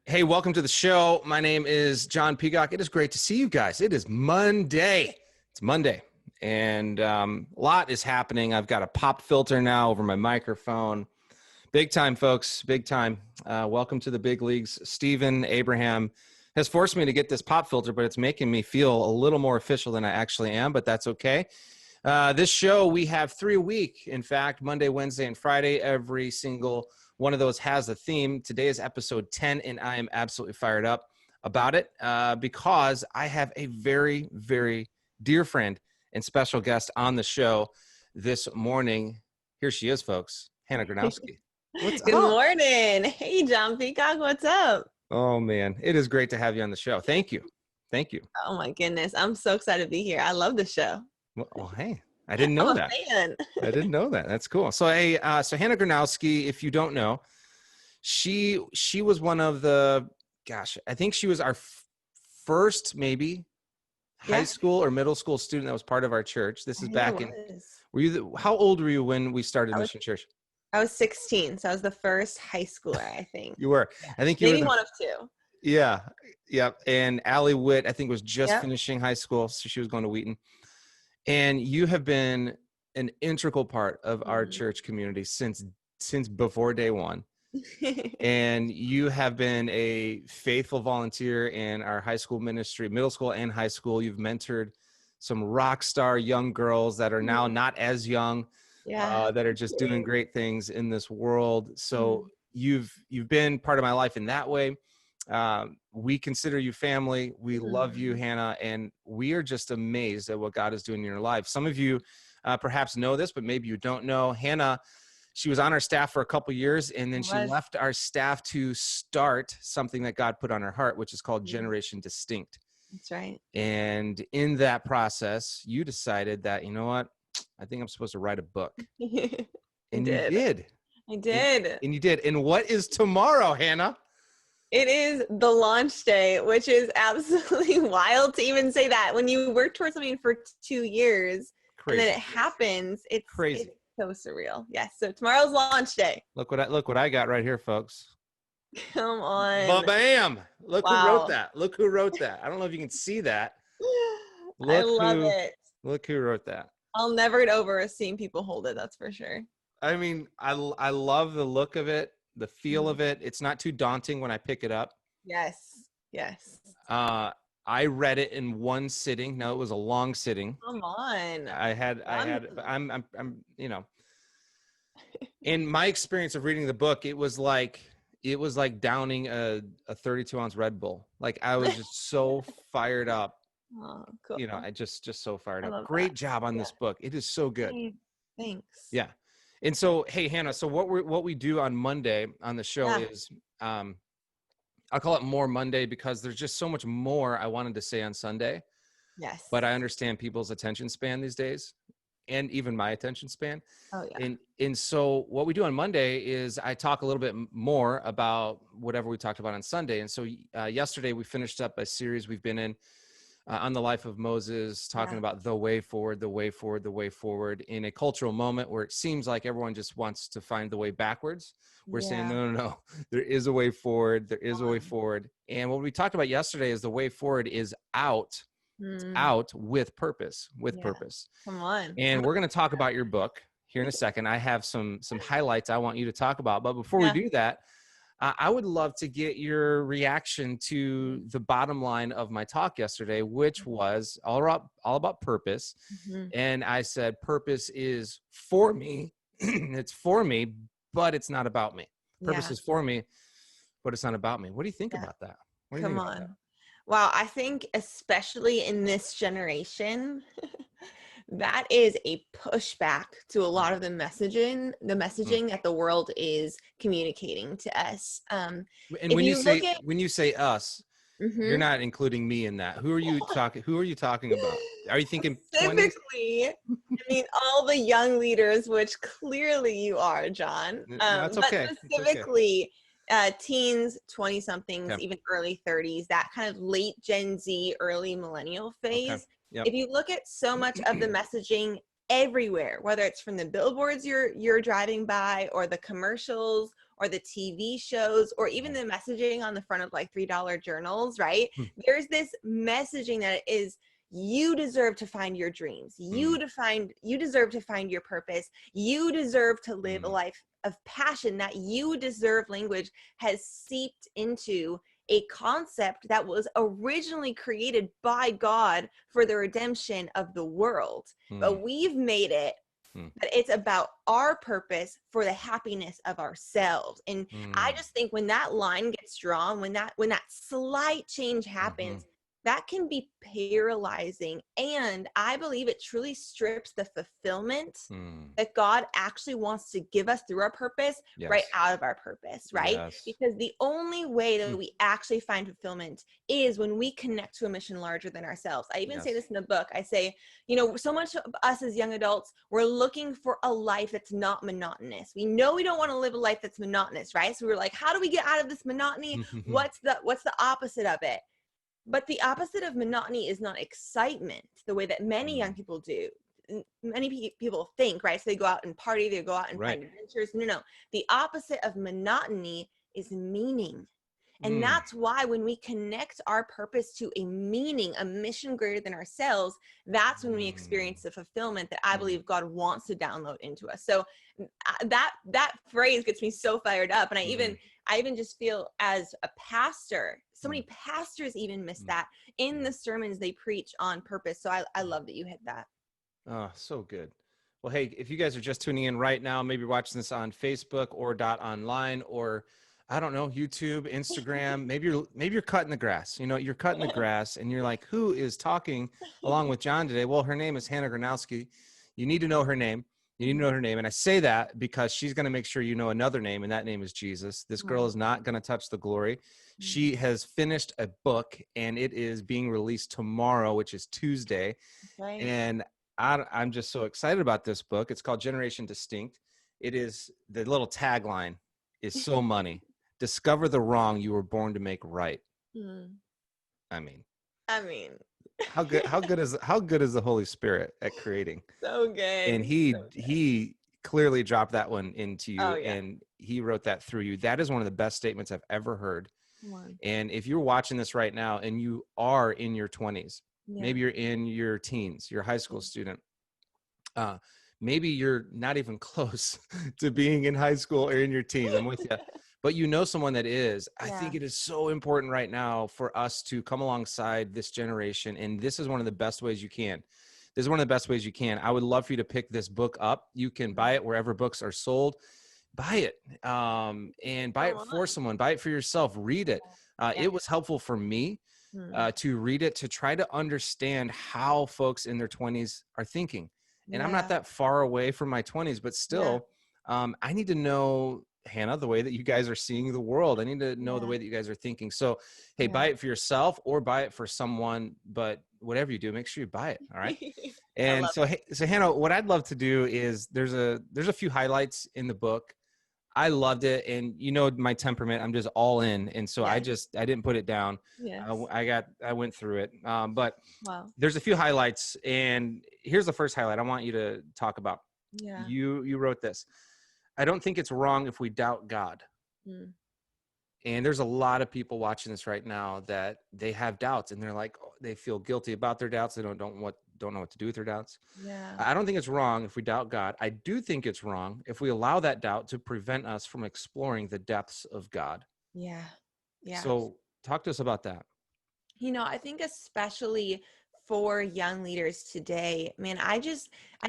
Hey, welcome to the show. My name is John Peacock. It is great to see you guys. It is Monday. It's Monday, and a lot is happening. I've got a pop filter now over my microphone. Big time, folks. Big time. Welcome to the big leagues. Stephen Abraham has forced me to get this pop filter, but it's making me feel a little more official than I actually am, but that's okay. This show, we have 3 a week. In fact, Monday, Wednesday, and Friday, every single one of those has a theme. Today is episode 10, and I am absolutely fired up about it because I have a very, very dear friend and special guest on the show this morning. Here she is, folks, Hannah Gronowski. What's Good up? morning. Hey, John Peacock, what's up? Oh, man, it is great to have you on the show. Thank you. Thank you. Oh my goodness, I'm so excited to be here. I love the show. Well, hey, I didn't I'm know a that. fan. I didn't know that. That's cool. So, so Hannah Gronowski, if you don't know, she was one of the, I think she was our first maybe high school or middle school student that was part of our church. This is back in, how old were you when we started Mission Church? I was 16, so I was the first high schooler, I think. You were. I think you Maybe were one of two. Yeah. Yep. And Allie Witt, I think, was just Yep. finishing high school, so she was going to Wheaton. And you have been an integral part of our church community since before day one. And you have been a faithful volunteer in our high school ministry, middle school and high school. You've mentored some rock star young girls that are now not as young, that are just doing great things in this world. So you've been part of my life in that way. We consider you family. We love you, Hannah, and we are just amazed at what God is doing in your life. Some of you perhaps know this, but maybe you don't know. Hannah, she was on our staff for a couple years, and then she left our staff to start something that God put on her heart, which is called Generation Distinct. That's right. And in that process, you decided that, you know what, I think I'm supposed to write a book. And you did. I did. And you did. And what is tomorrow, Hannah? It is the launch day, which is absolutely wild to even say that. When you work towards something for 2 years and then it happens, it's crazy. It's so surreal. Yes. So tomorrow's launch day. Look what I got right here, folks. Come on. Ba-bam! Look who wrote that. Look who wrote that. I don't know if you can see that. I love it. Look who wrote that. I'll never get over seeing people hold it. That's for sure. I mean, I love the look of it, the feel of it. It's not too daunting when I pick it up. Yes. Yes. I read it in one sitting. No, it was a long sitting. Come on. I'm you know, in my experience of reading the book, it was like downing a 32-ounce Red Bull. Like I was just so fired up. Oh, cool. You know, I just so fired up. Great job on this book. It is so good. Thanks. Yeah. And so, hey, Hannah, so what we do on Monday on the show is, I'll call it More Monday because there's just so much more I wanted to say on Sunday. Yes. But I understand people's attention span these days and even my attention span. Oh, yeah. And so what we do on Monday is I talk a little bit more about whatever we talked about on Sunday. And so yesterday we finished up a series we've been in on the life of Moses, talking about the way forward, the way forward, the way forward in a cultural moment where it seems like everyone just wants to find the way backwards. We're saying, no. There is a way forward. There is a way forward. And what we talked about yesterday is the way forward is out. It's out with purpose, purpose. Come on. And we're going to talk about your book here in a second. I have some highlights I want you to talk about. But before we do that, I would love to get your reaction to the bottom line of my talk yesterday, which was all about purpose. And I said, purpose is for me. It's for me, but it's not about me. Purpose is for me, but it's not about me. What do you think about that? Come on. Wow. I think especially in this generation, that is a pushback to a lot of the messaging that the world is communicating to us. And when you say us, you're not including me in that. Who are you talking about? Are you thinking specifically? I mean, all the young leaders, which clearly you are, John. That's okay. But specifically, teens, 20-somethings, even early 30s, that kind of late Gen Z, early millennial phase. Okay. Yep. If you look at so much of the messaging everywhere, whether it's from the billboards you're driving by or the commercials or the TV shows or even the messaging on the front of like $3 journals, right? There's this messaging that is, you deserve to find your dreams. You deserve to find your purpose. You deserve to live a life of passion. That you deserve language has seeped into a concept that was originally created by God for the redemption of the world. But we've made it that it's about our purpose for the happiness of ourselves. And I just think when that line gets drawn, when that slight change happens, that can be paralyzing. And I believe it truly strips the fulfillment that God actually wants to give us through our purpose right out of our purpose, right? Because the only way that we actually find fulfillment is when we connect to a mission larger than ourselves. I even say this in the book. I say, you know, so much of us as young adults, we're looking for a life that's not monotonous. We know we don't want to live a life that's monotonous, right? So we're like, how do we get out of this monotony? What's the opposite of it? But the opposite of monotony is not excitement, the way that many young people do. Many people think, right? So they go out and party, they go out and find adventures. No. The opposite of monotony is meaning. And that's why when we connect our purpose to a meaning, a mission greater than ourselves, that's when we experience the fulfillment that I believe God wants to download into us. So that phrase gets me so fired up. And I even just feel as a pastor, so many pastors even miss that in the sermons they preach on purpose. So I love that you hit that. Oh, so good. Well, hey, if you guys are just tuning in right now, maybe watching this on Facebook or .online or I don't know, YouTube, Instagram, maybe you're cutting the grass. You know, you're cutting the grass and you're like, who is talking along with John today? Well, her name is Hannah Gronowski. You need to know her name. You need to know her name. And I say that because she's going to make sure you know another name, and that name is Jesus. This girl is not going to touch the glory. She has finished a book, and it is being released tomorrow, which is Tuesday. Right. And I'm just so excited about this book. It's called Generation Distinct. It is, the little tagline is so money. Discover the wrong you were born to make right. I mean, how good is the Holy Spirit at creating? So good. And he clearly dropped that one into you, and he wrote that through you. That is one of the best statements I've ever heard. And if you're watching this right now and you are in your 20s, maybe you're in your teens, you're a high school student, maybe you're not even close to being in high school or in your teens. I'm with you. But you know someone that is. I think it is so important right now for us to come alongside this generation. And this is one of the best ways you can. I would love for you to pick this book up. You can buy it wherever books are sold. Buy it and buy it for someone. Buy it for yourself. Read it. It was helpful for me to read it, to try to understand how folks in their 20s are thinking. And I'm not that far away from my 20s, but still, I need to know, Hannah, the way that you guys are seeing the world. I need to know the way that you guys are thinking. So, hey, buy it for yourself or buy it for someone, but whatever you do, make sure you buy it. All right. And so Hannah, what I'd love to do is there's a few highlights in the book. I loved it. And you know, my temperament, I'm just all in. And so I didn't put it down. I went through it. But there's a few highlights, and here's the first highlight I want you to talk about. You wrote this. I don't think it's wrong if we doubt God. And there's a lot of people watching this right now that they have doubts, and they're like, they feel guilty about their doubts. They don't know what to do with their doubts. I don't think it's wrong if we doubt God. I do think it's wrong if we allow that doubt to prevent us from exploring the depths of God. So talk to us about that. You know, I think especially for young leaders today, man, I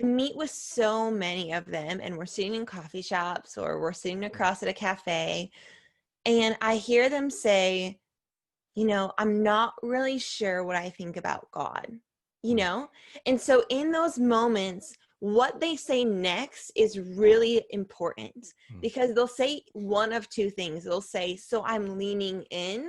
meet with so many of them, and we're sitting in coffee shops or we're sitting across at a cafe, and I hear them say, you know, I'm not really sure what I think about God, you know? And so in those moments, what they say next is really important, because they'll say one of two things. They'll say, so I'm leaning in,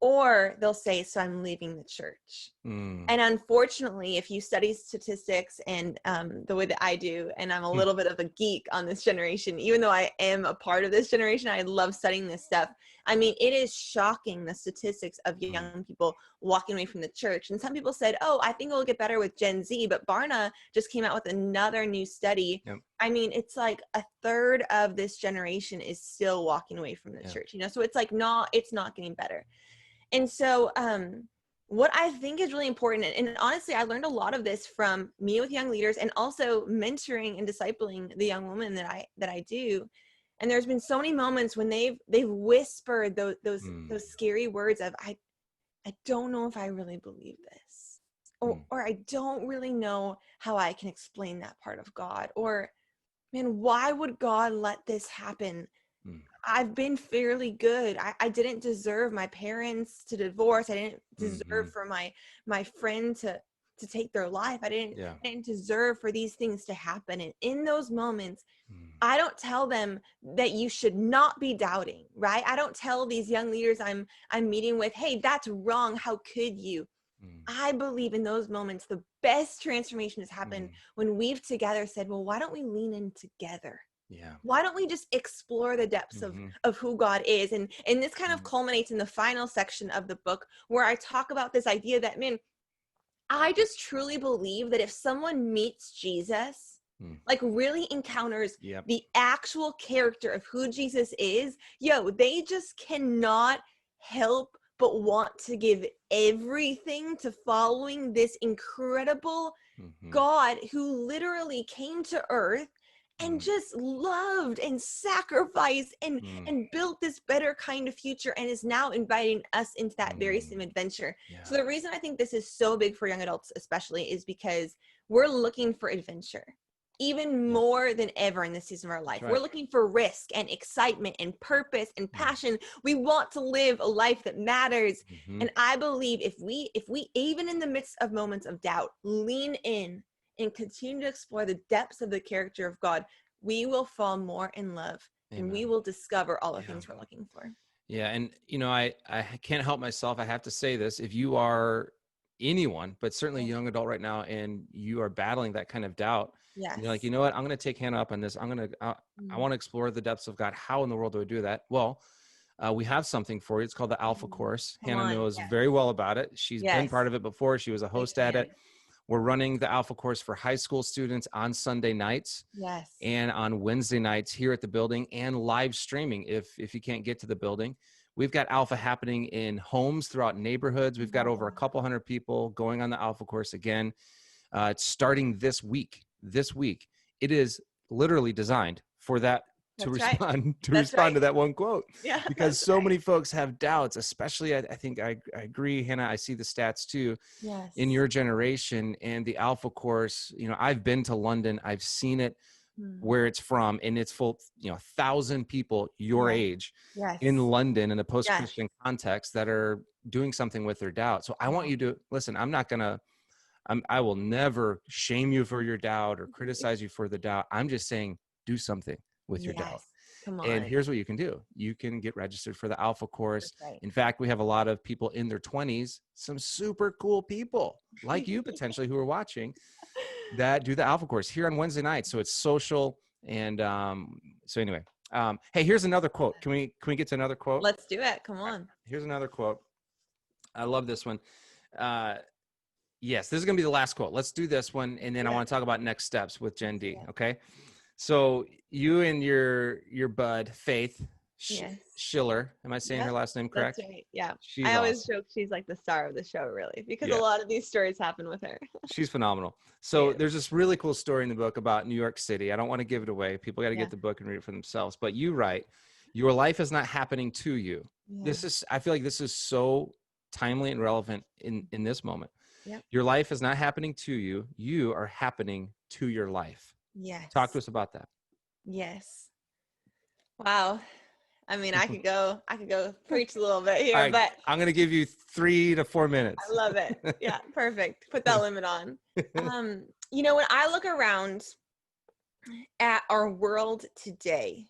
or they'll say, so I'm leaving the church. And unfortunately, if you study statistics and the way that I do, and I'm a little bit of a geek on this generation, even though I am a part of this generation, I love studying this stuff. I mean, it is shocking, the statistics of young people walking away from the church. And some people said, oh, I think it'll get better with Gen Z, but Barna just came out with another new study. Yep. I mean, it's like a third of this generation is still walking away from the church, you know? So it's like it's not getting better. And so, what I think is really important, and honestly, I learned a lot of this from me with young leaders and also mentoring and discipling the young women that I do. And there's been so many moments when they've whispered those scary words of, I don't know if I really believe this, or I don't really know how I can explain that part of God, or man, why would God let this happen? I've been fairly good. I didn't deserve my parents to divorce. I didn't deserve for my friend to take their life. I didn't deserve for these things to happen. And in those moments, I don't tell them that you should not be doubting, right? I don't tell these young leaders I'm meeting with, hey, that's wrong. How could you? I believe in those moments, the best transformation has happened when we've together said, well, why don't we lean in together? Yeah. Why don't we just explore the depths of who God is? And this kind of culminates in the final section of the book, where I talk about this idea that, man, I just truly believe that if someone meets Jesus, like really encounters the actual character of who Jesus is, they just cannot help but want to give everything to following this incredible God who literally came to earth and just loved and sacrificed and built this better kind of future, and is now inviting us into that very same adventure. So the reason I think this is so big for young adults especially is because we're looking for adventure even more than ever in this season of our life. We're looking for risk and excitement and purpose and passion. We want to live a life that matters. And I believe if we even in the midst of moments of doubt, lean in and continue to explore the depths of the character of God, we will fall more in love. Amen. And we will discover all the things we're looking for. Yeah. And, I can't help myself. I have to say this. If you are anyone, but certainly a young adult right now, and you are battling that kind of doubt, and you're like, you know what, I'm going to take Hannah up on this. I want to explore the depths of God. How in the world do I do that? Well, we have something for you. It's called the Alpha Course. Hannah knows very well about it. She's been part of it before. She was a host at it. We're running the Alpha Course for high school students on Sunday nights and on Wednesday nights here at the building, and live streaming if you can't get to the building. We've got Alpha happening in homes throughout neighborhoods. We've got over a couple hundred people going on the Alpha Course again. It's starting this week. It is literally designed for that to respond to that one quote. Because so many folks have doubts, especially I think I agree, Hannah, I see the stats too in your generation. And the Alpha Course, I've been to London, I've seen it where it's from, and it's full, 1,000 people your age in London in a post-Christian context that are doing something with their doubt. So I want you to listen. I will never shame you for your doubt or criticize you for the doubt. I'm just saying, do something with your doubt. Come on. And here's what you can do. You can get registered for the Alpha Course. In fact, we have a lot of people in their 20s, some super cool people like you potentially who are watching that do the Alpha Course here on Wednesday nights. So it's social. And so anyway, hey, here's another quote. Can we get to another quote? Let's do it. Come on. Here's another quote. I love this one. Yes, this is going to be the last quote. Let's do this one. And then I want to talk about next steps with Gen D. Okay. So you and your bud, Faith Schiller, am I saying her last name correct? That's right. Yeah. She's I always awesome. joke she's like the star of the show, really, because a lot of these stories happen with her. She's phenomenal. So there's this really cool story in the book about New York City. I don't want to give it away. People got to get the book and read it for themselves. But you write, your life is not happening to you. I feel like this is so timely and relevant in this moment. Your life is not happening to you. You are happening to your life. Talk to us about that. Wow. I mean, I could go preach a little bit here, right, but I'm going to give you 3 to 4 minutes. I love it. Yeah, perfect. Put that limit on. When I look around at our world today,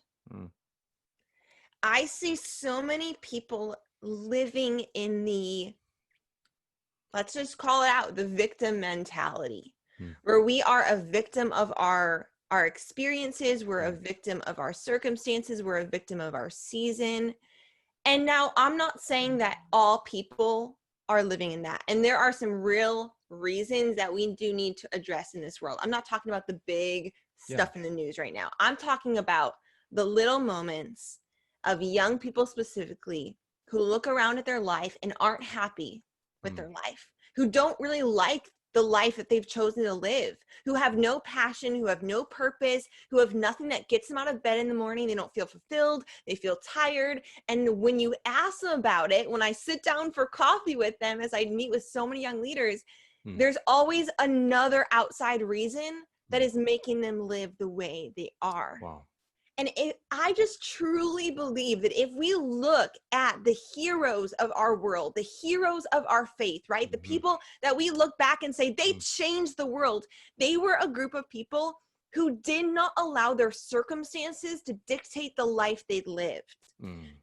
I see so many people living in let's just call it out, the victim mentality, where we are a victim of our experiences. We're a victim of our circumstances. We're a victim of our season. And now I'm not saying that all people are living in that. And there are some real reasons that we do need to address in this world. I'm not talking about the big stuff in the news right now. I'm talking about the little moments of young people specifically who look around at their life and aren't happy with their life, who don't really like the life that they've chosen to live, who have no passion, who have no purpose, who have nothing that gets them out of bed in the morning. They don't feel fulfilled. They feel tired. And when you ask them about it, when I sit down for coffee with them, as I meet with so many young leaders, there's always another outside reason that is making them live the way they are. Wow. And I just truly believe that if we look at the heroes of our world, the heroes of our faith, right? The people that we look back and say, they changed the world. They were a group of people who did not allow their circumstances to dictate the life they lived.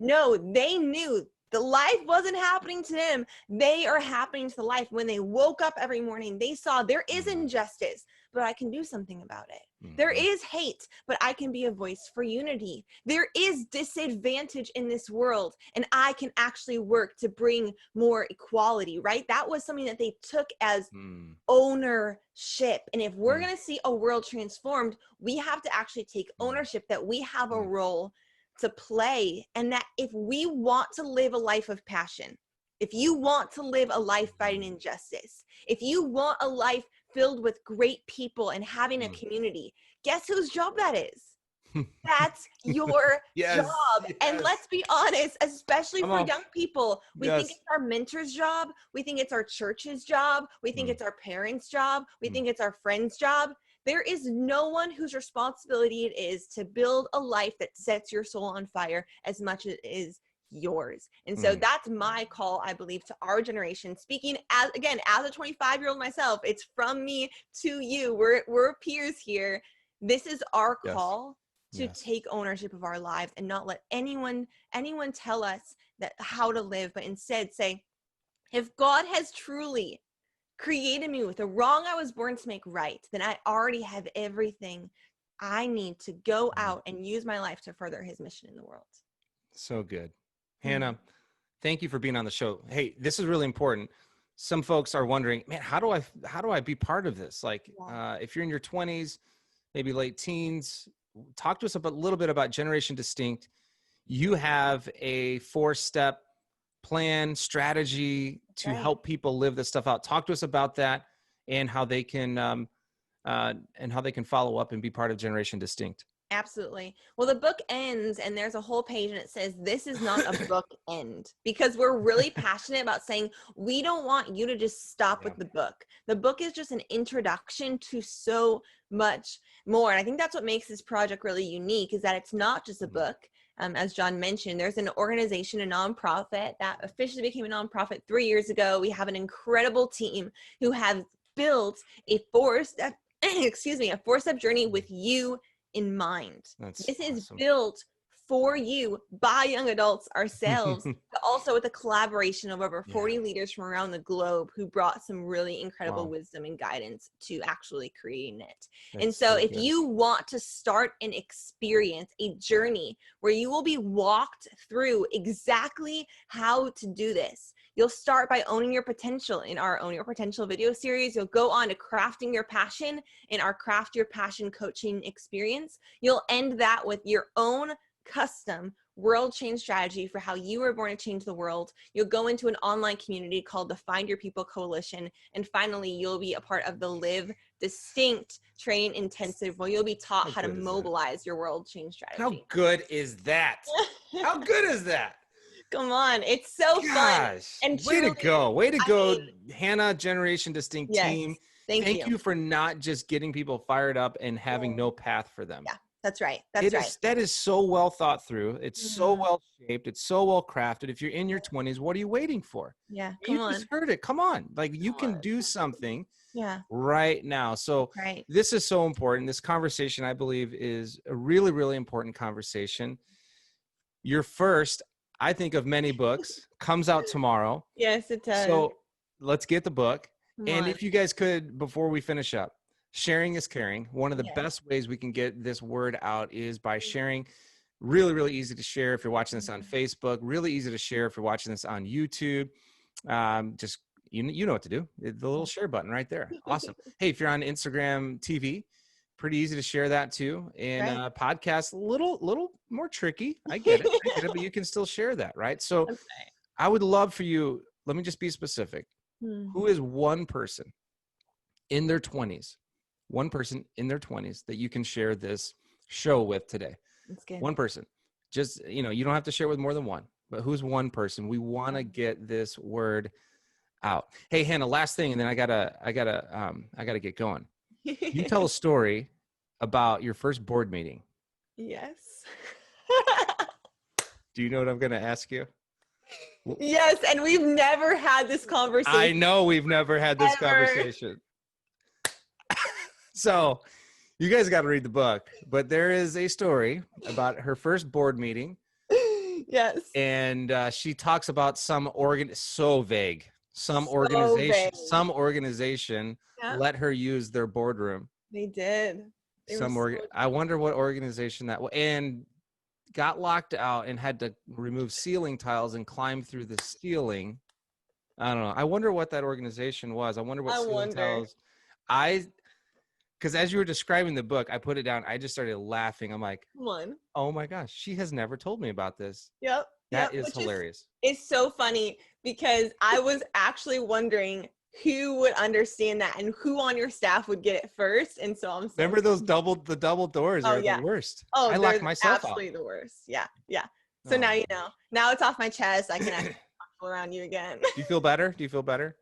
No, they knew the life wasn't happening to them. They are happening to the life. When they woke up every morning, they saw there is injustice, but I can do something about it. There is hate, but I can be a voice for unity. There is disadvantage in this world, and I can actually work to bring more equality, right? That was something that they took as ownership. And if we're going to see a world transformed, we have to actually take ownership that we have a role to play, and that if we want to live a life of passion, if you want to live a life fighting injustice, if you want a life filled with great people and having a community, guess whose job that is? That's your job. And let's be honest, especially for young people, we think it's our mentor's job. We think it's our church's job. We think it's our parents' job. We think it's our friend's job. There is no one whose responsibility it is to build a life that sets your soul on fire as much as it is yours. And so that's my call, I believe, to our generation. Speaking as, again, as a 25-year-old myself, it's from me to you. We're peers here. This is our call to take ownership of our lives and not let anyone tell us that how to live, but instead say, if God has truly created me with the wrong I was born to make right, then I already have everything I need to go out and use my life to further his mission in the world. So good. Hannah, thank you for being on the show. Hey, this is really important. Some folks are wondering, man, how do I be part of this? Like, if you're in your 20s, maybe late teens, talk to us a little bit about Generation Distinct. You have a 4-step plan, strategy to help people live this stuff out. Talk to us about that and how they can follow up and be part of Generation Distinct. Absolutely. Well, the book ends and there's a whole page and it says, this is not a book end, because we're really passionate about saying, we don't want you to just stop with the book. The book is just an introduction to so much more. And I think that's what makes this project really unique, is that it's not just a book. As John mentioned, there's an organization, a nonprofit that officially became a nonprofit 3 years ago. We have an incredible team who have built a 4-step journey with you in mind. This is built for you by young adults ourselves, but also with a collaboration of over 40 leaders from around the globe who brought some really incredible wisdom and guidance to actually creating it. And so if you want to start an experience, a journey where you will be walked through exactly how to do this, you'll start by owning your potential in our Own Your Potential video series. You'll go on to crafting your passion in our Craft Your Passion coaching experience. You'll end that with your own custom world change strategy for how you were born to change the world. You'll go into an online community called the Find Your People Coalition. And finally, you'll be a part of the Live Distinct Train Intensive, where you'll be taught how to mobilize your world change strategy. How good is that? How good is that? Come on, it's so fun. And way to go, Hannah, Generation Distinct team. Thank you for not just getting people fired up and having no path for them. Yeah, that's right. That is so well thought through. It's so well shaped. It's so well crafted. If you're in your 20s, what are you waiting for? Yeah, you just heard it. Come on, like you can do something. Right now. So this is so important. This conversation, I believe, is a really, really important conversation. Your first, I think, of many books comes out tomorrow. Yes, it does. So let's get the book. And if you guys could, before we finish up, sharing is caring. One of the best ways we can get this word out is by sharing Really, really easy to share if you're watching this on Facebook. Really easy to share if you're watching this on YouTube. Just you know what to do. The little share button right there. Awesome. Hey, if you're on Instagram TV, pretty easy to share that too. And podcast, little more tricky. I get it, but you can still share that, right? So I would love for you. Let me just be specific. Who is one person in their 20s? One person in their 20s that you can share this show with today. That's good. One person. Just, you don't have to share with more than one, but who's one person? We want to get this word out. Hey, Hannah, last thing, and then I gotta get going. You tell a story about your first board meeting. Yes. Do you know what I'm going to ask you? Yes, and we've never had this conversation. I know we've never had this conversation. So you guys got to read the book, but there is a story about her first board meeting. Yes. And she talks about some organization let her use their boardroom. They did. I wonder what organization that was, and got locked out and had to remove ceiling tiles and climb through the ceiling. I don't know. I wonder what that organization was. I wonder what ceiling tiles. Because as you were describing the book, I put it down. I just started laughing. I'm like, oh my gosh, she has never told me about this. Yep. That is hilarious. It's so funny because I was actually wondering who would understand that and who on your staff would get it first. And so I'm remember those double doors are the worst. Oh, I locked myself absolutely out. The worst. Yeah. Yeah. So now you know. Now it's off my chest. I can actually talk around you again. Do you feel better?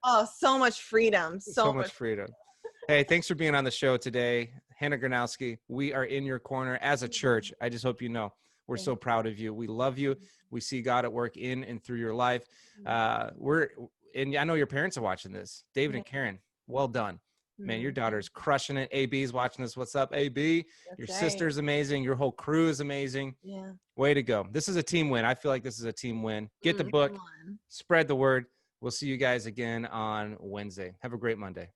Oh, so much freedom. So much freedom. Hey, thanks for being on the show today. Hannah Gronowski, we are in your corner as a church. I just hope you know we're so proud of you. We love you. We see God at work in and through your life. And I know your parents are watching this. David and Karen, well done. Man, your daughter's crushing it. AB's watching this. What's up, AB? Your sister's amazing. Your whole crew is amazing. Yeah. Way to go. This is a team win. I feel like this is a team win. Get the book. Spread the word. We'll see you guys again on Wednesday. Have a great Monday.